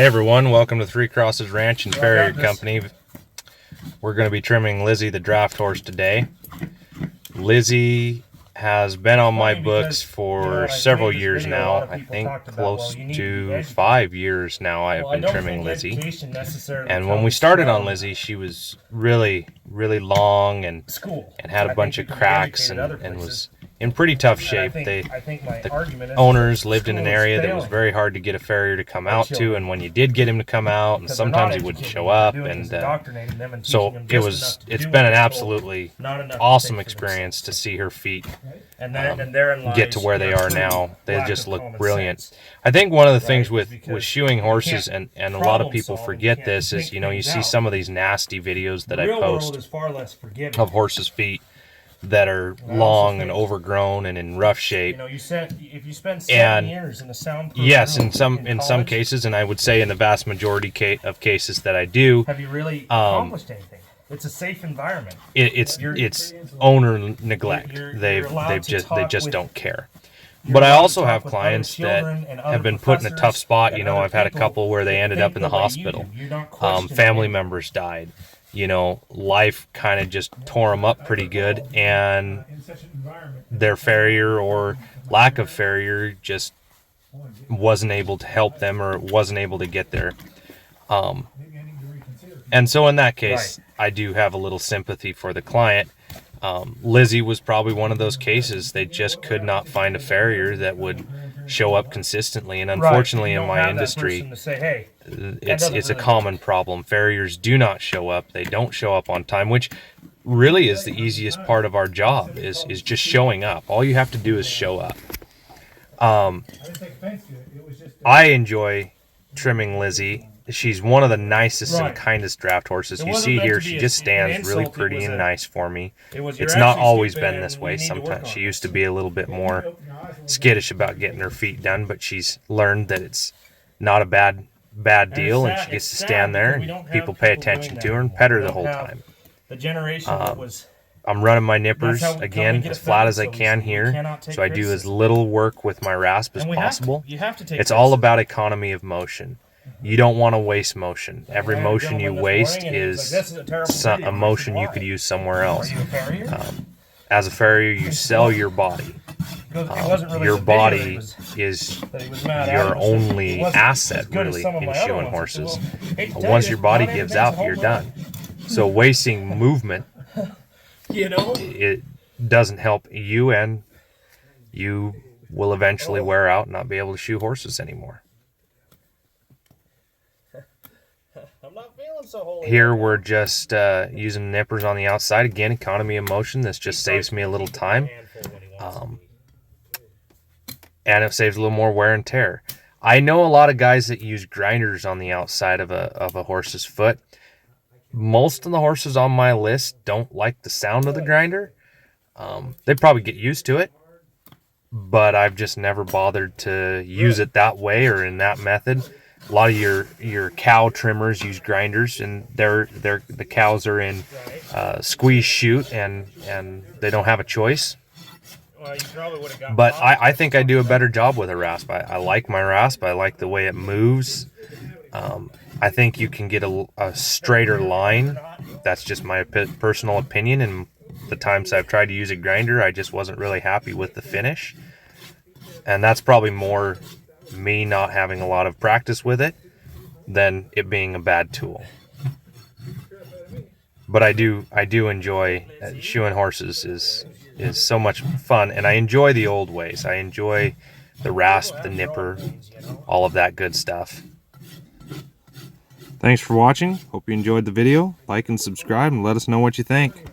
Hey everyone, welcome to Three Crosses Ranch and Farrier Company. We're going to be trimming Lizzy, the draft horse, today. Lizzy has been on my books for several years now. I think close to 5 years now I have been trimming Lizzy. And when we started on Lizzy, she was really long and had a bunch of cracks and was in pretty tough shape. The owners lived in an area that was very hard to get a farrier to come out to, and when you did get him to come out, and sometimes he wouldn't show up, and so it's been an absolutely awesome experience to see her feet get to where they are now. They just look brilliant. I think one of the things with shoeing horses, and a lot of people forget this, is you see some of these nasty videos that I post of horses' feet that are long and overgrown and in rough shape. If you spend 7 years in a soundproof room, in some cases, and I would say in the vast majority of cases that I do, have you really accomplished anything? It's a safe environment. It's owner neglect. They just don't care. But I also have clients that have been put in a tough spot. I've had a couple where they ended up in the hospital. Family members died. Life kind of just tore them up pretty good, and their farrier or lack of farrier just wasn't able to help them or wasn't able to get there. And so in that case, I do have a little sympathy for the client. Lizzy was probably one of those cases. They just could not find a farrier that would show up consistently, and unfortunately in my industry, it's a common problem. Farriers do not show up. They don't show up on time, which really is the easiest part of our job, is just showing up. All you have to do is show up. I enjoy trimming Lizzy. She's one of the nicest and kindest draft horses. You see here, she just stands really pretty and nice for me. It's not always been this way. Sometimes she used to be a little bit more skittish about getting her feet done, but she's learned that it's not a bad deal, and she gets to stand there and people pay attention to her and pet her the whole time. I'm running my nippers again as flat as I can here, so I do as little work with my rasp as possible. It's all about economy of motion. You don't want to waste motion. Every motion you waste is a motion you could use somewhere else. As a farrier, you sell your body. Your body is your only asset, really, in shoeing horses. Once your body gives out, you're done. So wasting movement, it doesn't help you, and you will eventually wear out and not be able to shoe horses anymore. Here we're just using nippers on the outside. Again, economy of motion. This just saves me a little time. And it saves a little more wear and tear. I know a lot of guys that use grinders on the outside of a horse's foot. Most of the horses on my list don't like the sound of the grinder. They probably get used to it, but I've just never bothered to use it that way or in that method. A lot of your cow trimmers use grinders, and the cows are in squeeze chute, and they don't have a choice. But I think I do a better job with a rasp. I like my rasp. I like the way it moves. I think you can get a straighter line. That's just my personal opinion. And the times I've tried to use a grinder, I just wasn't really happy with the finish. And that's probably more me not having a lot of practice with it than it being a bad tool. But I do enjoy shoeing horses. Is so much fun, and I enjoy the old ways. I enjoy the rasp, the nipper, all of that good stuff. Thanks for watching. Hope you enjoyed the video. Like and subscribe and let us know what you think.